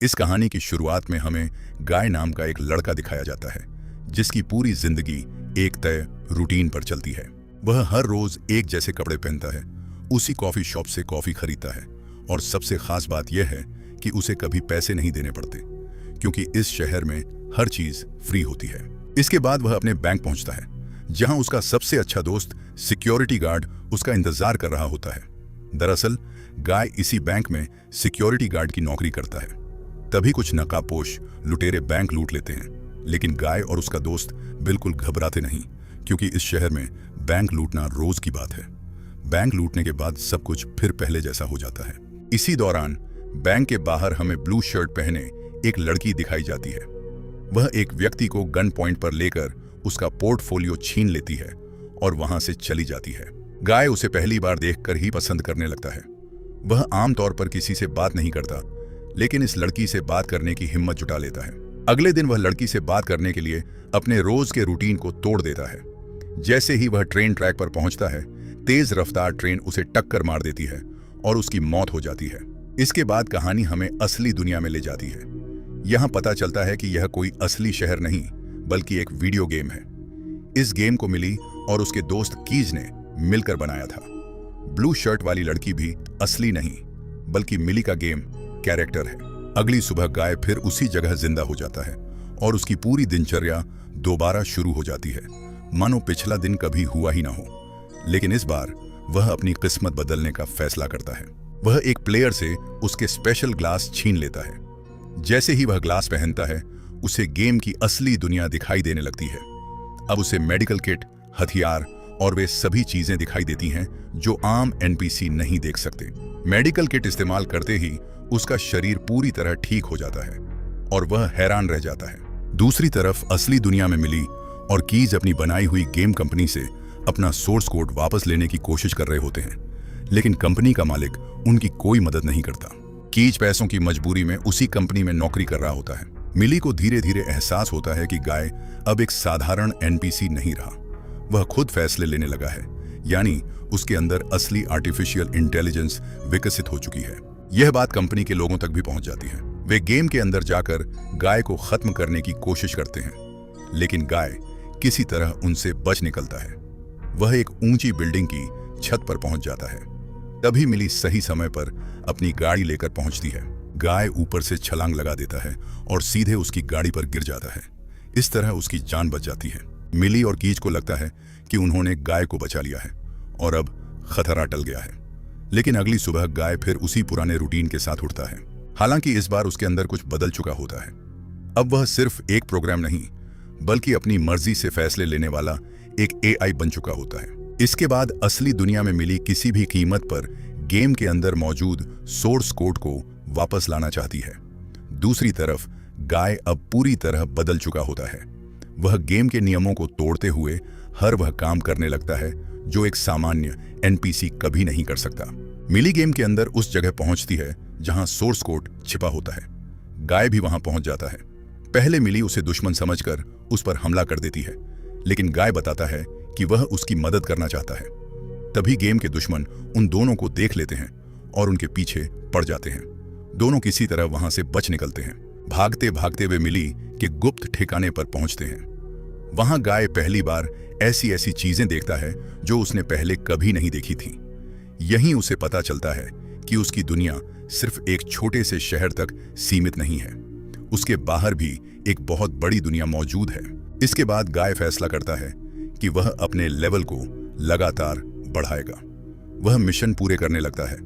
इस कहानी की शुरुआत में हमें गाय नाम का एक लड़का दिखाया जाता है जिसकी पूरी जिंदगी एक तय रूटीन पर चलती है। वह हर रोज एक जैसे कपड़े पहनता है, उसी कॉफी शॉप से कॉफी खरीदता है और सबसे खास बात यह है कि उसे कभी पैसे नहीं देने पड़ते क्योंकि इस शहर में हर चीज फ्री होती है। इसके बाद वह अपने बैंक पहुंचता है जहां उसका सबसे अच्छा दोस्त सिक्योरिटी गार्ड उसका इंतजार कर रहा होता है। दरअसल गाय इसी बैंक में सिक्योरिटी गार्ड की नौकरी करता है। तभी कुछ नकाबपोश लुटेरे बैंक लूट लेते हैं, लेकिन गाय और उसका दोस्त बिल्कुल घबराते नहीं क्योंकि इस शहर में बैंक लूटना रोज की बात है। बैंक लूटने के बाद सब कुछ फिर पहले जैसा हो जाता है। इसी दौरान बैंक के बाहर हमें ब्लू शर्ट पहने एक लड़की दिखाई जाती है। वह एक व्यक्ति को गन पॉइंट पर लेकर उसका पोर्टफोलियो छीन लेती है और वहां से चली जाती है। गाय उसे पहली बार देखकर ही पसंद करने लगता है। वह आमतौर पर किसी से बात नहीं करता, लेकिन इस लड़की से बात करने की हिम्मत जुटा लेता है। अगले दिन वह लड़की से बात करने के लिए अपने रोज के रूटीन को तोड़ देता है। जैसे ही वह ट्रेन ट्रैक पर पहुंचता है, तेज रफ्तार ट्रेन उसे टक्कर मार देती है और उसकी मौत हो जाती है। इसके बाद कहानी हमें असली दुनिया में ले जाती है। यहाँ पता चलता है कि यह कोई असली शहर नहीं बल्कि एक वीडियो गेम है। इस गेम को मिली और उसके दोस्त कीज ने मिलकर बनाया था। ब्लू शर्ट वाली लड़की भी असली नहीं बल्कि मिली का गेम कैरेक्टर है। अगली सुबह गाय फिर उसी जगह जिंदा हो जाता है और उसकी पूरी दिनचर्या दोबारा शुरू हो जाती है, मानो पिछला दिन कभी हुआ ही ना हो। लेकिन इस बार वह अपनी किस्मत बदलने का फैसला करता है। वह एक प्लेयर से उसके स्पेशल ग्लास छीन लेता है। जैसे ही वह ग्लास पहनता है, उसे गेम की असली दुनिया दिखाई देने लगती है। अब उसे मेडिकल किट, हथियार और वे सभी चीजें दिखाई देती हैं जो आम एनपीसी नहीं देख सकते। मेडिकल किट इस्तेमाल करते ही उसका शरीर पूरी तरह ठीक हो जाता है और वह हैरान रह जाता है। दूसरी तरफ असली दुनिया में मिली और कीज अपनी बनाई हुई गेम कंपनी से अपना सोर्स कोड वापस लेने की कोशिश कर रहे होते हैं, लेकिन कंपनी का मालिक उनकी कोई मदद नहीं करता। कीज पैसों की मजबूरी में उसी कंपनी में नौकरी कर रहा होता है। मिली को धीरे धीरे एहसास होता है कि गाय अब एक साधारण एनपीसी नहीं रहा, वह खुद फैसले लेने लगा है, यानी उसके अंदर असली आर्टिफिशियल इंटेलिजेंस विकसित हो चुकी है। यह बात कंपनी के लोगों तक भी पहुंच जाती है। वे गेम के अंदर जाकर गाय को खत्म करने की कोशिश करते हैं, लेकिन गाय किसी तरह उनसे बच निकलता है। वह एक ऊंची बिल्डिंग की छत पर पहुंच जाता है। तभी मिली सही समय पर अपनी गाड़ी लेकर पहुंचती है। गाय ऊपर से छलांग लगा देता है और सीधे उसकी गाड़ी पर गिर जाता है। इस तरह उसकी जान बच जाती है। मिली और कीज को लगता है कि उन्होंने गाय को बचा लिया है और अब खतरा टल गया है। लेकिन अगली सुबह गाय फिर उसी पुराने रूटीन के साथ उठता है। हालांकि इस बार उसके अंदर कुछ बदल चुका होता है। अब वह सिर्फ एक प्रोग्राम नहीं बल्कि अपनी मर्जी से फैसले लेने वाला एक एआई बन चुका होता है। इसके बाद असली दुनिया में मिली किसी भी कीमत पर गेम के अंदर मौजूद सोर्स कोड को वापस लाना चाहती है। दूसरी तरफ गाय अब पूरी तरह बदल चुका होता है। वह गेम के नियमों को तोड़ते हुए हर वह काम करने लगता है जो एक सामान्य एनपीसी कभी नहीं कर सकता। मिली गेम के अंदर उस जगह पहुंचती है जहां सोर्स कोड छिपा होता है। गाय भी वहां पहुंच जाता है। पहले मिली उसे दुश्मन समझकर उस पर हमला कर देती है, लेकिन गाय बताता है कि वह उसकी मदद करना चाहता है। तभी गेम के दुश्मन उन दोनों को देख लेते हैं और उनके पीछे पड़ जाते हैं। दोनों किसी तरह वहां से बच निकलते हैं। भागते भागते वे मिली के गुप्त ठिकाने पर पहुंचते हैं। वहां गाय पहली बार ऐसी ऐसी चीजें देखता है जो उसने पहले कभी नहीं देखी थी। यहीं उसे पता चलता है कि उसकी दुनिया सिर्फ एक छोटे से शहर तक सीमित नहीं है, उसके बाहर भी एक बहुत बड़ी दुनिया मौजूद है। इसके बाद गाय फैसला करता है कि वह अपने लेवल को लगातार बढ़ाएगा। वह मिशन पूरे करने लगता है,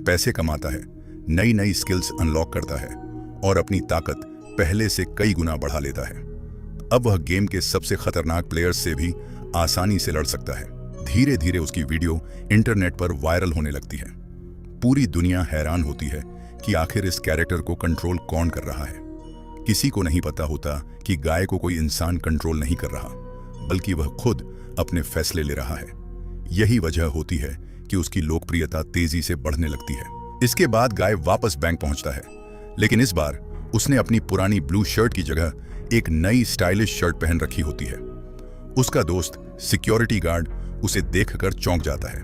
पैसे कमाता है, नई नई स्किल्स अनलॉक करता है और अपनी ताकत पहले से कई गुना बढ़ा लेता है। अब वह गेम के सबसे खतरनाक प्लेयर्स से भी आसानी से लड़ सकता है। धीरे धीरे उसकी वीडियो इंटरनेट पर वायरल होने लगती है। पूरी दुनिया हैरान होती है कि आखिर इस कैरेक्टर को कंट्रोल कौन कर रहा है। किसी को नहीं पता होता कि गाय को कोई इंसान कंट्रोल नहीं कर रहा, बल्कि वह खुद अपने फैसले ले रहा है। यही वजह होती है कि उसकी लोकप्रियता तेजी से बढ़ने लगती है। इसके बाद गाय वापस बैंक पहुंचता है, लेकिन इस बार उसने अपनी पुरानी ब्लू शर्ट की जगह एक नई स्टाइलिश शर्ट पहन रखी होती है। उसका दोस्त सिक्योरिटी गार्ड उसे देखकर चौंक जाता है।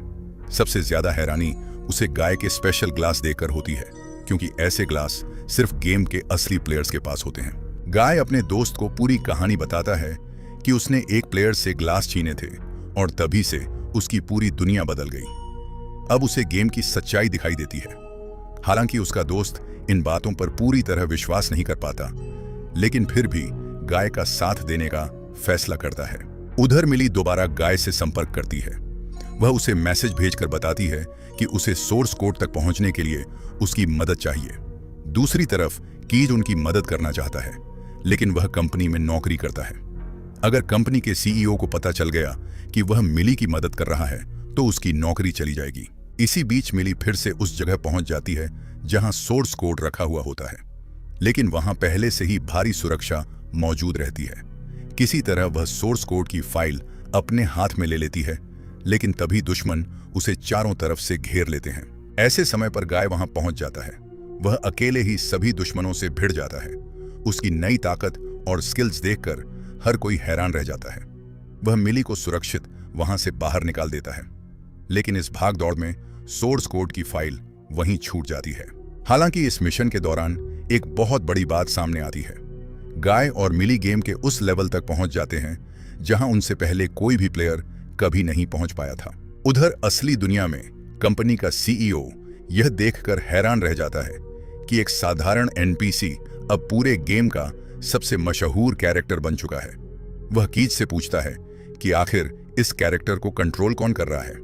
सबसे ज्यादा हैरानी उसे गाय के स्पेशल ग्लास देखकर होती है, क्योंकि ऐसे ग्लास सिर्फ गेम के असली प्लेयर्स के पास होते हैं। गाय अपने दोस्त को पूरी कहानी बताता है कि उसने एक प्लेयर से ग्लास छीने थे और तभी से उसकी पूरी दुनिया बदल गई। अब उसे गेम की सच्चाई दिखाई देती है। हालांकि उसका दोस्त इन बातों पर पूरी तरह विश्वास नहीं कर पाता, लेकिन फिर भी गाय का साथ देने का फैसला करता है। उधर मिली दोबारा गाय से संपर्क करती है। वह उसे मैसेज भेजकर बताती है कि उसे सोर्स कोड तक पहुंचने के लिए उसकी मदद चाहिए। दूसरी तरफ कीज उनकी मदद करना चाहता है, लेकिन वह कंपनी में नौकरी करता है। अगर कंपनी के सीईओ को पता चल गया कि वह मिली की मदद कर रहा है तो उसकी नौकरी चली जाएगी। इसी बीच मिली फिर से उस जगह पहुंच जाती है जहां सोर्स कोड रखा हुआ होता है, लेकिन वहां पहले से ही भारी सुरक्षा मौजूद रहती है। किसी तरह वह सोर्स कोड की फाइल अपने हाथ में ले लेती है, लेकिन तभी दुश्मन उसे चारों तरफ से घेर लेते हैं। ऐसे समय पर गाय वहां पहुंच जाता है। वह अकेले ही सभी दुश्मनों से भिड़ जाता है। उसकी नई ताकत और स्किल्स देखकर हर कोई हैरान रह जाता है। वह मिली को सुरक्षित वहां से बाहर निकाल देता है, लेकिन इस भागदौड़ में सोर्स कोड की फाइल वहीं छूट जाती है। हालांकि इस मिशन के दौरान एक बहुत बड़ी बात सामने आती है। गाय और मिली गेम के उस लेवल तक पहुंच जाते हैं जहां उनसे पहले कोई भी प्लेयर कभी नहीं पहुंच पाया था। उधर असली दुनिया में कंपनी का सीईओ यह देखकर हैरान रह जाता है कि एक साधारण एनपीसी अब पूरे गेम का सबसे मशहूर कैरेक्टर बन चुका है। वह कीज से पूछता है कि आखिर इस कैरेक्टर को कंट्रोल कौन कर रहा है।